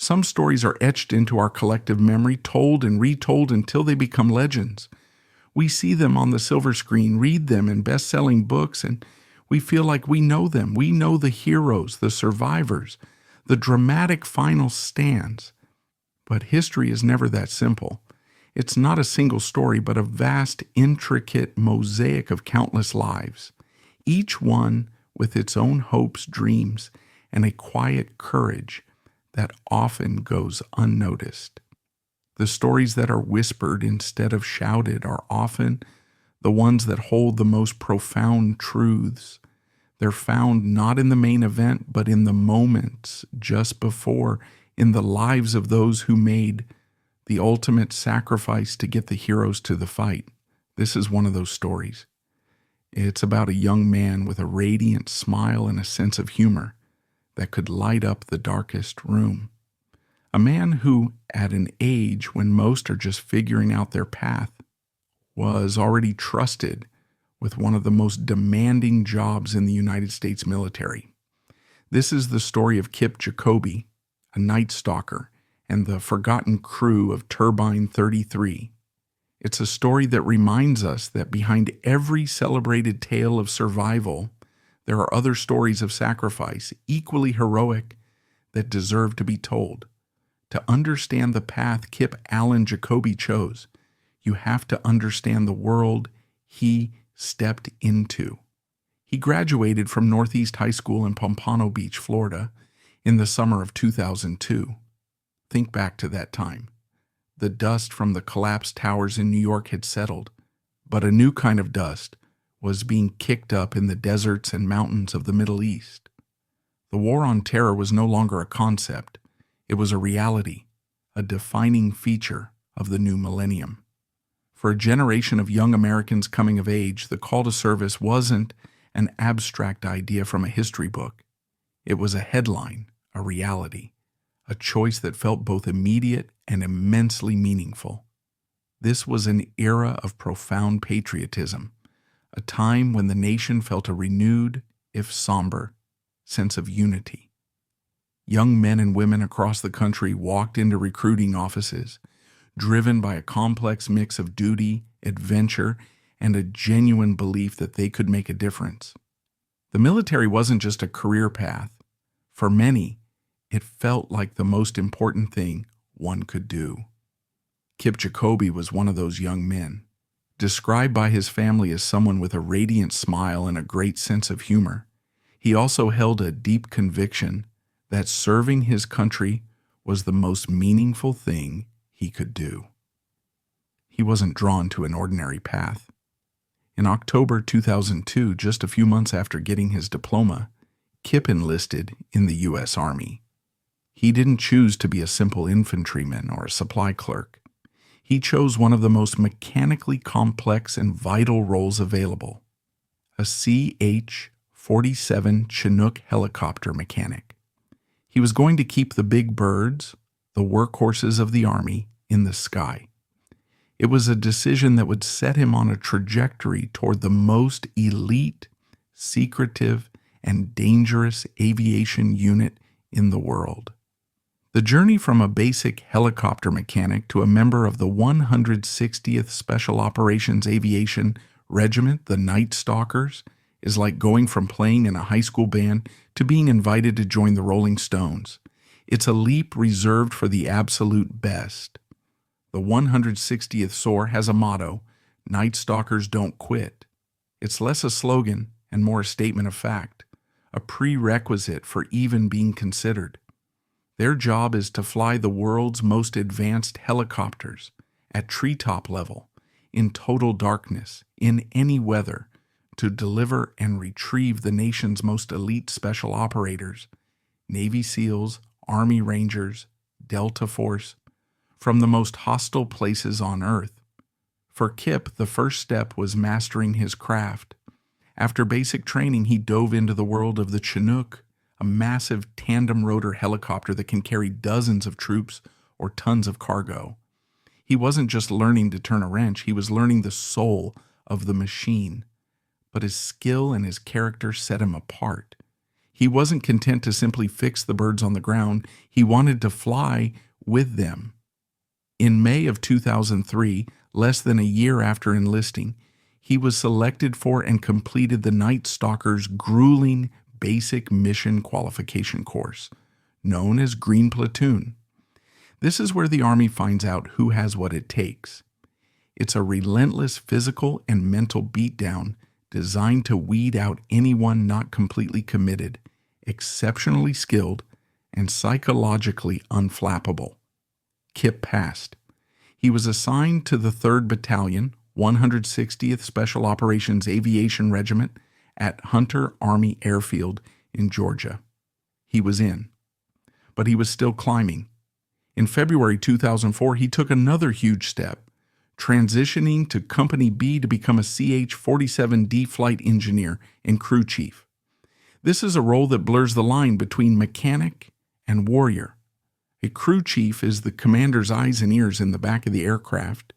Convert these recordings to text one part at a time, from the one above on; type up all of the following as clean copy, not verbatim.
Some stories are etched into our collective memory, told and retold until they become legends. We see them on the silver screen, read them in best-selling books, and we feel like we know them. We know the heroes, the survivors, the dramatic final stands. But history is never that simple. It's not a single story, but a vast, intricate mosaic of countless lives, each one with its own hopes, dreams, and a quiet courage that often goes unnoticed. The stories that are whispered instead of shouted are often the ones that hold the most profound truths. They're found not in the main event, but in the moments just before, in the lives of those who made the ultimate sacrifice to get the heroes to the fight. This is one of those stories. It's about a young man with a radiant smile and a sense of humor that could light up the darkest room. A man who, at an age when most are just figuring out their path, was already trusted with one of the most demanding jobs in the United States military. This is the story of Kip Jacoby, a Night Stalker, and the forgotten crew of Turbine 33. It's a story that reminds us that behind every celebrated tale of survival, there are other stories of sacrifice, equally heroic, that deserve to be told. To understand the path Kip Allen Jacoby chose, you have to understand the world he stepped into. He graduated from Northeast High School in Pompano Beach, Florida, in the summer of 2002. Think back to that time. The dust from the collapsed towers in New York had settled, but a new kind of dust was being kicked up in the deserts and mountains of the Middle East. The war on terror was no longer a concept. It was a reality, a defining feature of the new millennium. For a generation of young Americans coming of age, the call to service wasn't an abstract idea from a history book. It was a headline, a reality, a choice that felt both immediate and immensely meaningful. This was an era of profound patriotism, a time when the nation felt a renewed, if somber, sense of unity. Young men and women across the country walked into recruiting offices, driven by a complex mix of duty, adventure, and a genuine belief that they could make a difference. The military wasn't just a career path. For many, it felt like the most important thing one could do. Kip Jacoby was one of those young men, described by his family as someone with a radiant smile and a great sense of humor. He also held a deep conviction that serving his country was the most meaningful thing he could do. He wasn't drawn to an ordinary path. In October 2002, just a few months after getting his diploma, Kip enlisted in the U.S. Army. He didn't choose to be a simple infantryman or a supply clerk. He chose one of the most mechanically complex and vital roles available, a CH-47 Chinook helicopter mechanic. He was going to keep the big birds, the workhorses of the Army, in the sky. It was a decision that would set him on a trajectory toward the most elite, secretive, and dangerous aviation unit in the world. The journey from a basic helicopter mechanic to a member of the 160th Special Operations Aviation Regiment, the Night Stalkers, is like going from playing in a high school band to being invited to join the Rolling Stones. It's a leap reserved for the absolute best. The 160th SOAR has a motto, Night Stalkers don't quit. It's less a slogan and more a statement of fact, a prerequisite for even being considered. Their job is to fly the world's most advanced helicopters at treetop level, in total darkness, in any weather, to deliver and retrieve the nation's most elite special operators, Navy SEALs, Army Rangers, Delta Force, from the most hostile places on Earth. For Kip, the first step was mastering his craft. After basic training, he dove into the world of the Chinook, a massive tandem rotor helicopter that can carry dozens of troops or tons of cargo. He wasn't just learning to turn a wrench, he was learning the soul of the machine. But his skill and his character set him apart. He wasn't content to simply fix the birds on the ground. He wanted to fly with them. In May of 2003, less than a year after enlisting, he was selected for and completed the Night Stalker's grueling basic mission qualification course, known as Green Platoon. This is where the Army finds out who has what it takes. It's a relentless physical and mental beatdown designed to weed out anyone not completely committed, exceptionally skilled, and psychologically unflappable. Kip passed. He was assigned to the 3rd Battalion, 160th Special Operations Aviation Regiment at Hunter Army Airfield in Georgia. He was in, but he was still climbing. In February 2004, he took another huge step, transitioning to Company B to become a CH-47D flight engineer and crew chief. This is a role that blurs the line between mechanic and warrior. A crew chief is the commander's eyes and ears in the back of the aircraft.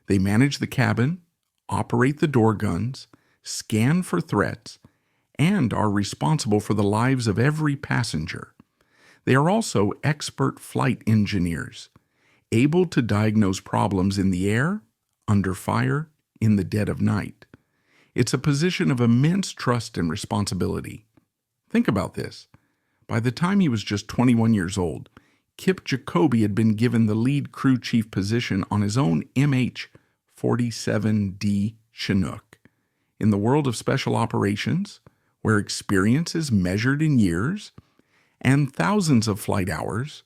They manage the cabin, operate the door guns, scan for threats, and are responsible for the lives of every passenger. They are also expert flight engineers, able to diagnose problems in the air, under fire, in the dead of night. It's a position of immense trust and responsibility. Think about this. By the time he was just 21 years old, Kip Jacoby had been given the lead crew chief position on his own MH-47D Chinook. In the world of special operations, where experience is measured in years and thousands of flight hours,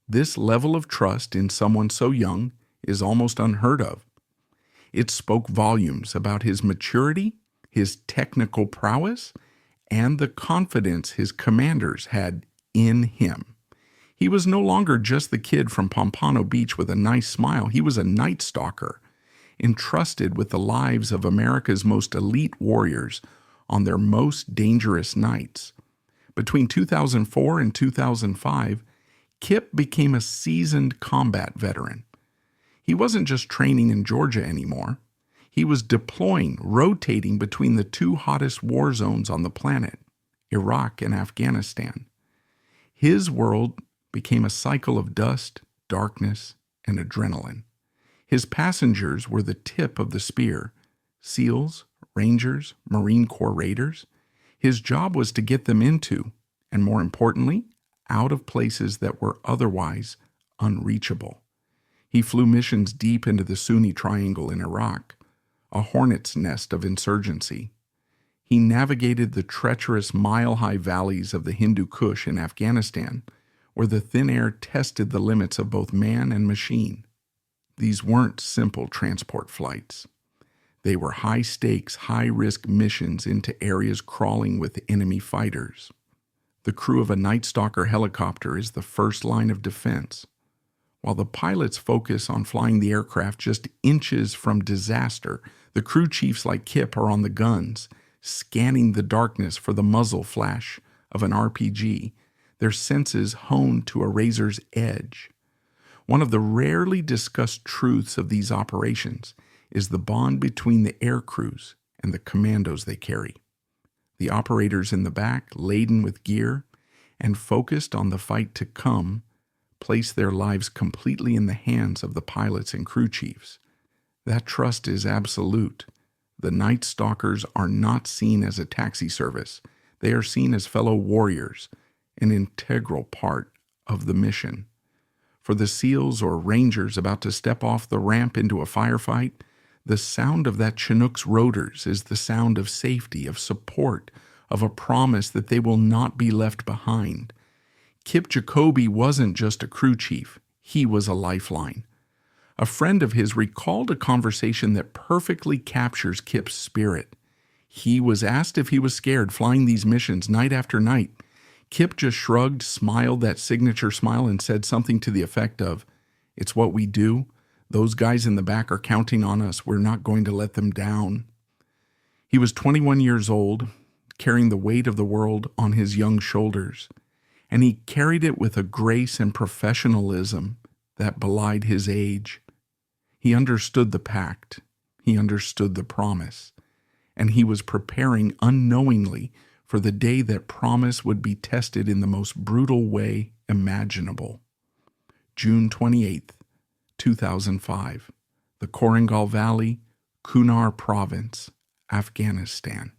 this level of trust in someone so young is almost unheard of. It spoke volumes about his maturity, his technical prowess, and the confidence his commanders had in him. He was no longer just the kid from Pompano Beach with a nice smile. He was a Night Stalker, entrusted with the lives of America's most elite warriors on their most dangerous nights. Between 2004 and 2005, Kip became a seasoned combat veteran. He wasn't just training in Georgia anymore. He was deploying, rotating between the 2 hottest war zones on the planet, Iraq and Afghanistan. His world became a cycle of dust, darkness, and adrenaline. His passengers were the tip of the spear: SEALs, Rangers, Marine Corps Raiders. His job was to get them into, and more importantly, out of places that were otherwise unreachable. He flew missions deep into the Sunni Triangle in Iraq, a hornet's nest of insurgency. He navigated the treacherous mile-high valleys of the Hindu Kush in Afghanistan, where the thin air tested the limits of both man and machine. These weren't simple transport flights. They were high-stakes, high-risk missions into areas crawling with enemy fighters. The crew of a Night Stalker helicopter is the first line of defense. While the pilots focus on flying the aircraft just inches from disaster, the crew chiefs like Kip are on the guns, scanning the darkness for the muzzle flash of an RPG, their senses honed to a razor's edge. One of the rarely discussed truths of these operations is the bond between the air crews and the commandos they carry. The operators in the back, laden with gear and focused on the fight to come, place their lives completely in the hands of the pilots and crew chiefs. That trust is absolute. The Night Stalkers are not seen as a taxi service. They are seen as fellow warriors, an integral part of the mission. For the SEALs or Rangers about to step off the ramp into a firefight, the sound of that Chinook's rotors is the sound of safety, of support, of a promise that they will not be left behind. Kip Jacoby wasn't just a crew chief, he was a lifeline. A friend of his recalled a conversation that perfectly captures Kip's spirit. He was asked if he was scared flying these missions night after night. Kip just shrugged, smiled that signature smile, and said something to the effect of, "It's what we do. Those guys in the back are counting on us. We're not going to let them down." He was 21 years old, carrying the weight of the world on his young shoulders, and he carried it with a grace and professionalism that belied his age. He understood the pact, he understood the promise, and he was preparing unknowingly for the day that promise would be tested in the most brutal way imaginable. June 28, 2005, the Korangal Valley, Kunar Province, Afghanistan.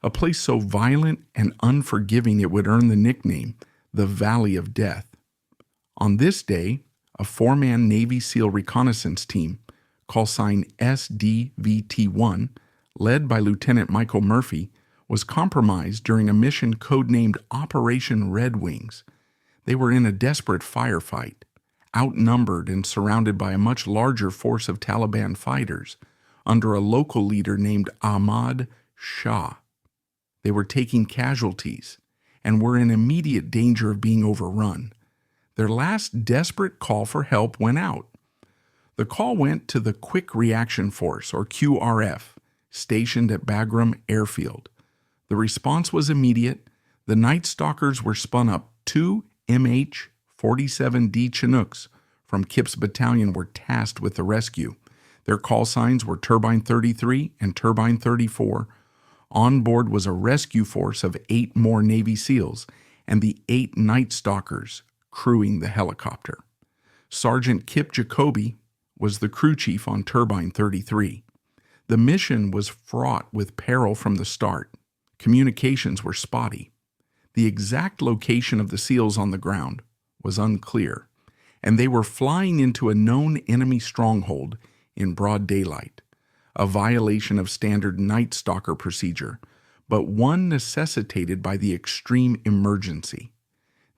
A place so violent and unforgiving it would earn the nickname the Valley of Death. On this day, a 4-man Navy SEAL reconnaissance team, call sign SDVT-1, led by Lieutenant Michael Murphy, was compromised during a mission codenamed Operation Red Wings. They were in a desperate firefight, outnumbered and surrounded by a much larger force of Taliban fighters under a local leader named Ahmad Shah. They were taking casualties and were in immediate danger of being overrun. Their last desperate call for help went out. The call went to the Quick Reaction Force, or QRF, stationed at Bagram Airfield. The response was immediate. The Night Stalkers were spun up. 2 MH-47D Chinooks from Kip's battalion were tasked with the rescue. Their call signs were Turbine 33 and Turbine 34. On board was a rescue force of 8 more Navy SEALs and the 8 Night Stalkers crewing the helicopter. Sergeant Kip Jacoby was the crew chief on Turbine 33. The mission was fraught with peril from the start. Communications were spotty. The exact location of the SEALs on the ground was unclear, and they were flying into a known enemy stronghold in broad daylight, a violation of standard Night Stalker procedure, but one necessitated by the extreme emergency.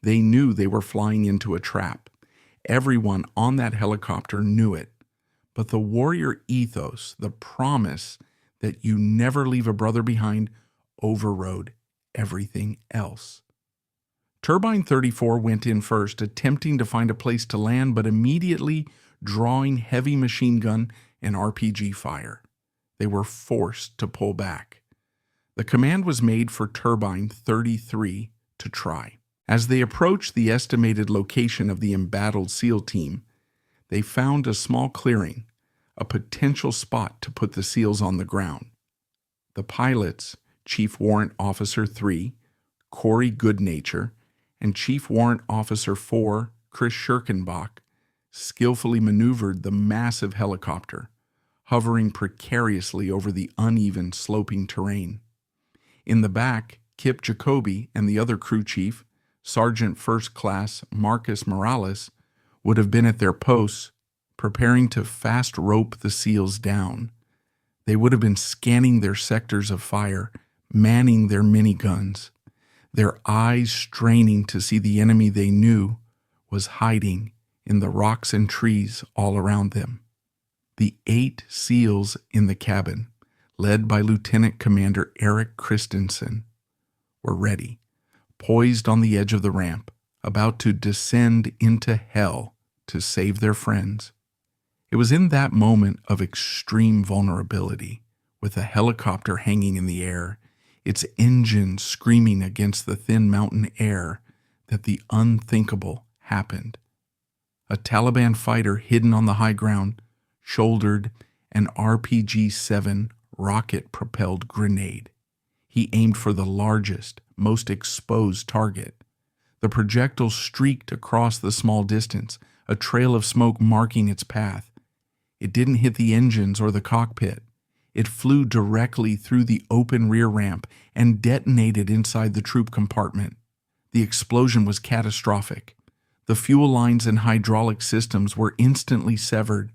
They knew they were flying into a trap. Everyone on that helicopter knew it, but the warrior ethos, the promise that you never leave a brother behind, overrode everything else. Turbine 34 went in first, attempting to find a place to land, but immediately drawing heavy machine gun and RPG fire. They were forced to pull back. The command was made for Turbine 33 to try. As they approached the estimated location of the embattled SEAL team, they found a small clearing, a potential spot to put the SEALs on the ground. The pilots, Chief Warrant Officer 3, Corey Goodnature, and Chief Warrant Officer 4, Chris Schirkenbach, skillfully maneuvered the massive helicopter, hovering precariously over the uneven, sloping terrain. In the back, Kip Jacoby and the other crew chief, Sergeant First Class Marcus Morales, would have been at their posts, preparing to fast rope the SEALs down. They would have been scanning their sectors of fire, manning their miniguns, their eyes straining to see the enemy they knew was hiding in the rocks and trees all around them. The 8 SEALs in the cabin, led by Lieutenant Commander Eric Christensen, were ready, poised on the edge of the ramp, about to descend into hell to save their friends. It was in that moment of extreme vulnerability, with a helicopter hanging in the air, its engine screaming against the thin mountain air, that the unthinkable happened. A Taliban fighter hidden on the high ground shouldered an RPG-7 rocket-propelled grenade. He aimed for the largest, most exposed target. The projectile streaked across the small distance, a trail of smoke marking its path. It didn't hit the engines or the cockpit. It flew directly through the open rear ramp and detonated inside the troop compartment. The explosion was catastrophic. The fuel lines and hydraulic systems were instantly severed.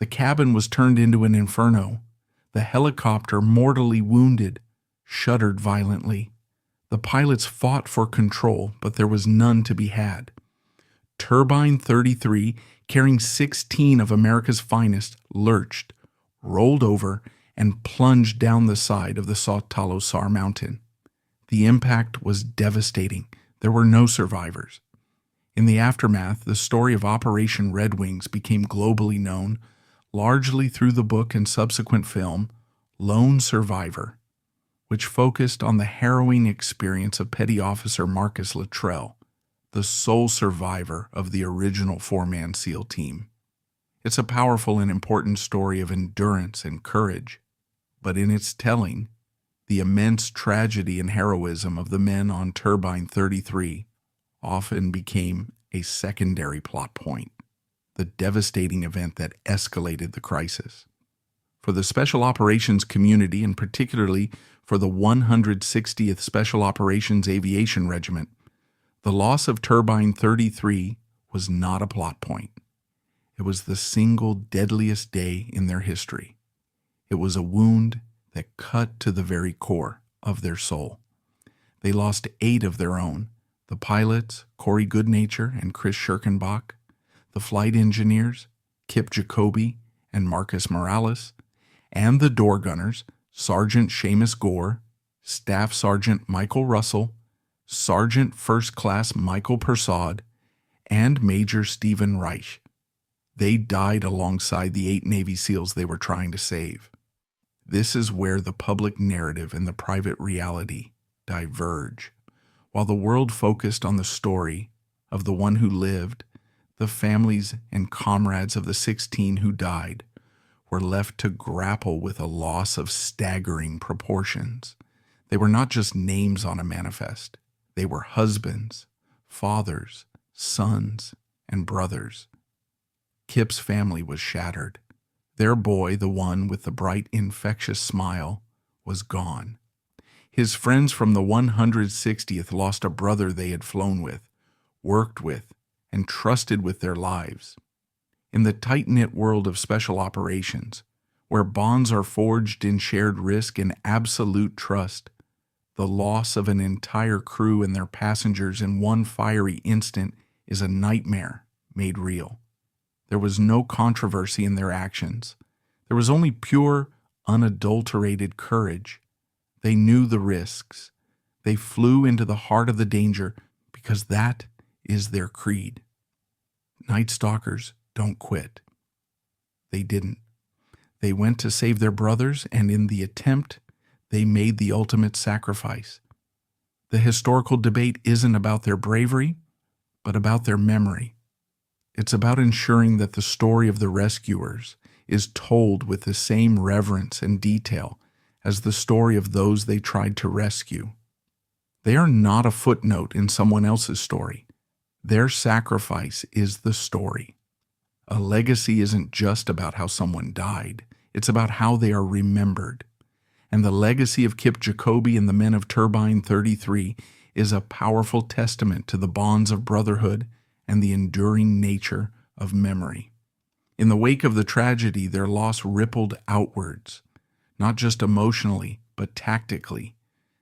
The cabin was turned into an inferno. The helicopter, mortally wounded, shuddered violently. The pilots fought for control, but there was none to be had. Turbine 33, carrying 16 of America's finest, lurched, rolled over, and plunged down the side of the Sautalosar mountain. The impact was devastating. There were no survivors. In the aftermath, the story of Operation Red Wings became globally known, largely through the book and subsequent film, Lone Survivor, which focused on the harrowing experience of Petty Officer Marcus Luttrell, the sole survivor of the original 4-man SEAL team. It's a powerful and important story of endurance and courage, but in its telling, The immense tragedy and heroism of the men on Turbine 33 often became a secondary plot point, the devastating event that escalated the crisis. For the Special Operations community, and particularly for the 160th Special Operations Aviation Regiment, the loss of Turbine 33 was not a plot point. It was the single deadliest day in their history. It was a wound that cut to the very core of their soul. They lost 8 of their own, the pilots, Corey Goodnature and Chris Schirkenbach, the flight engineers, Kip Jacoby and Marcus Morales, and the door gunners, Sergeant Seamus Gore, Staff Sergeant Michael Russell, Sergeant First Class Michael Persaud, and Major Stephen Reich. They died alongside the 8 Navy SEALs they were trying to save. This is where the public narrative and the private reality diverge. While the world focused on the story of the one who lived, the families and comrades of the 16 who died were left to grapple with a loss of staggering proportions. They were not just names on a manifest. They were husbands, fathers, sons, and brothers. Kip's family was shattered. Their boy, the one with the bright, infectious smile, was gone. His friends from the 160th lost a brother they had flown with, worked with, and trusted with their lives. In the tight-knit world of special operations, where bonds are forged in shared risk and absolute trust, the loss of an entire crew and their passengers in one fiery instant is a nightmare made real. There was no controversy in their actions. There was only pure, unadulterated courage. They knew the risks. They flew into the heart of the danger because that is their creed. Night Stalkers don't quit. They didn't. They went to save their brothers, and in the attempt, they made the ultimate sacrifice. The historical debate isn't about their bravery, but about their memory. It's about ensuring that the story of the rescuers is told with the same reverence and detail as the story of those they tried to rescue. They are not a footnote in someone else's story. Their sacrifice is the story. A legacy isn't just about how someone died. It's about how they are remembered. And the legacy of Kip Jacoby and the men of Turbine 33 is a powerful testament to the bonds of brotherhood and the enduring nature of memory. In the wake of the tragedy, their loss rippled outwards, not just emotionally, but tactically.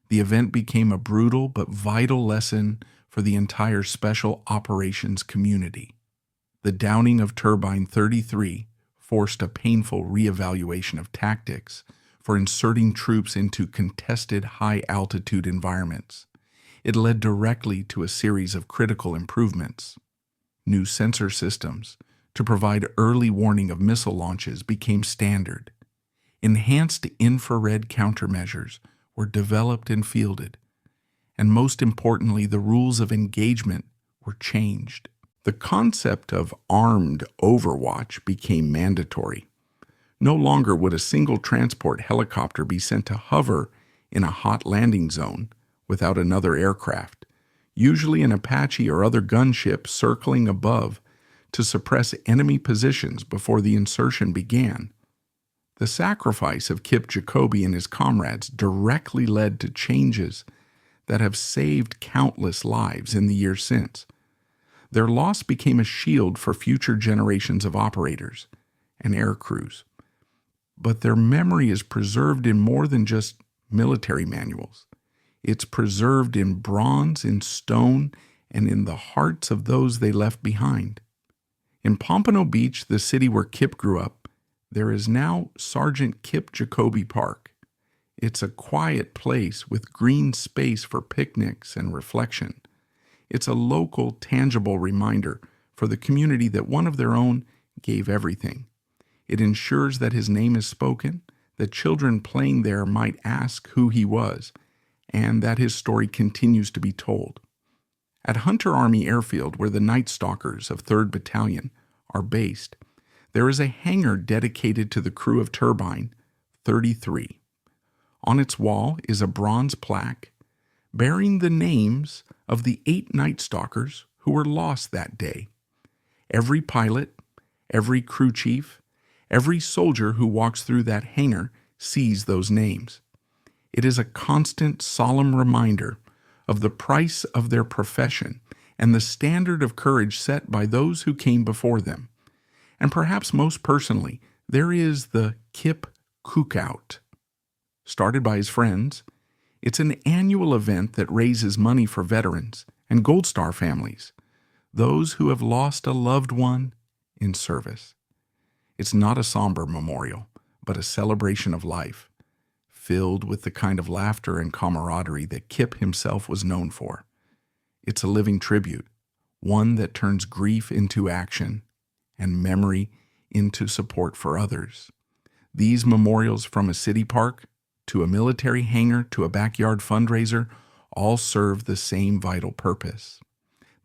The event became a brutal but vital lesson for the entire special operations community. The downing of Turbine 33 forced a painful reevaluation of tactics for inserting troops into contested high-altitude environments. It led directly to a series of critical improvements. New sensor systems to provide early warning of missile launches became standard. Enhanced infrared countermeasures were developed and fielded. And most importantly, the rules of engagement were changed. The concept of armed overwatch became mandatory. No longer would a single transport helicopter be sent to hover in a hot landing zone without another aircraft, usually an Apache or other gunship circling above to suppress enemy positions before the insertion began. The sacrifice of Kip Jacoby and his comrades directly led to changes that have saved countless lives in the years since. Their loss became a shield for future generations of operators and air crews. But their memory is preserved in more than just military manuals. It's preserved in bronze, in stone, and in the hearts of those they left behind. In Pompano Beach, the city where Kip grew up, there is now Sergeant Kip Jacoby Park. It's a quiet place with green space for picnics and reflection. It's a local, tangible reminder for the community that one of their own gave everything. It ensures that his name is spoken, that children playing there might ask who he was, and that his story continues to be told. At Hunter Army Airfield, where the Night Stalkers of 3rd Battalion are based, there is a hangar dedicated to the crew of Turbine 33. On its wall is a bronze plaque bearing the names of the 8 Night Stalkers who were lost that day. Every pilot, every crew chief, every soldier who walks through that hangar sees those names. It is a constant, solemn reminder of the price of their profession and the standard of courage set by those who came before them. And perhaps most personally, there is the Kip Cookout. Started by his friends, it's an annual event that raises money for veterans and Gold Star families, those who have lost a loved one in service. It's not a somber memorial, but a celebration of life, filled with the kind of laughter and camaraderie that Kip himself was known for. It's a living tribute, one that turns grief into action and memory into support for others. These memorials, from a city park to a military hangar to a backyard fundraiser, all serve the same vital purpose.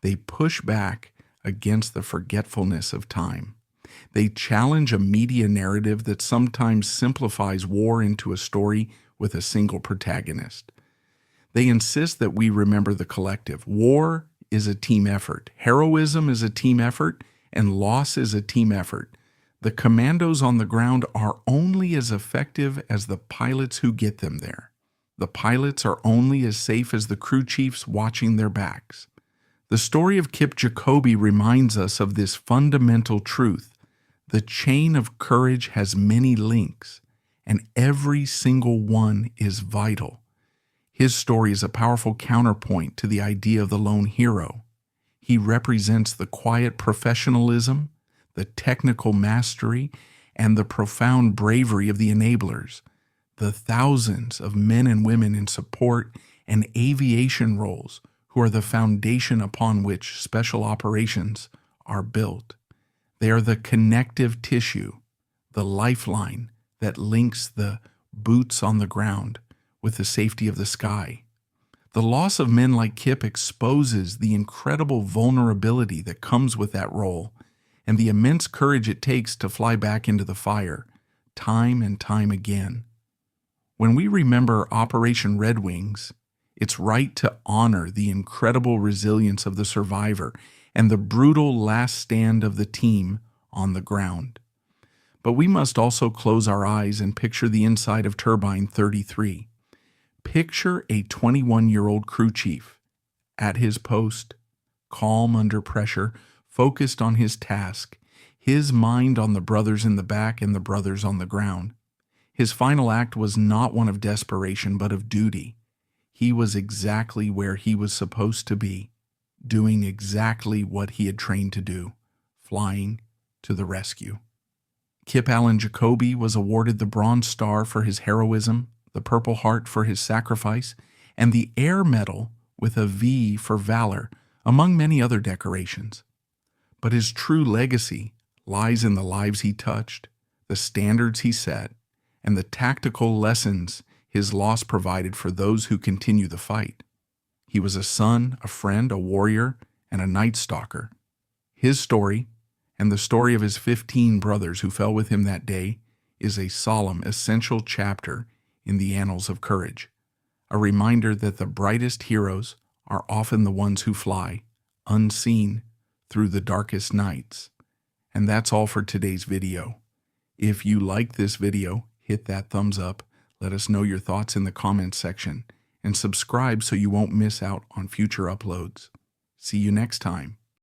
They push back against the forgetfulness of time. They challenge a media narrative that sometimes simplifies war into a story with a single protagonist. They insist that we remember the collective. War is a team effort. Heroism is a team effort, and loss is a team effort. The commandos on the ground are only as effective as the pilots who get them there. The pilots are only as safe as the crew chiefs watching their backs. The story of Kip Jacoby reminds us of this fundamental truth. The chain of courage has many links, and every single one is vital. His story is a powerful counterpoint to the idea of the lone hero. He represents the quiet professionalism, the technical mastery, and the profound bravery of the enablers, the thousands of men and women in support and aviation roles who are the foundation upon which special operations are built. They are the connective tissue, the lifeline that links the boots on the ground with the safety of the sky. The loss of men like Kip exposes the incredible vulnerability that comes with that role and the immense courage it takes to fly back into the fire, time and time again. When we remember Operation Red Wings, it's right to honor the incredible resilience of the survivor and the brutal last stand of the team on the ground. But we must also close our eyes and picture the inside of Turbine 33. Picture a 21-year-old crew chief at his post, calm under pressure, focused on his task, his mind on the brothers in the back and the brothers on the ground. His final act was not one of desperation, but of duty. He was exactly where he was supposed to be, doing exactly what he had trained to do, flying to the rescue. Kip Allen Jacoby was awarded the Bronze Star for his heroism, the Purple Heart for his sacrifice, and the Air Medal with a V for valor, among many other decorations. But his true legacy lies in the lives he touched, the standards he set, and the tactical lessons his loss provided for those who continue the fight. He was a son, a friend, a warrior, and a Night Stalker. His story, and the story of his 15 brothers who fell with him that day, is a solemn, essential chapter in the annals of courage, a reminder that the brightest heroes are often the ones who fly, unseen, through the darkest nights. And that's all for today's video. If you liked this video, hit that thumbs up, let us know your thoughts in the comments section, and subscribe so you won't miss out on future uploads. See you next time.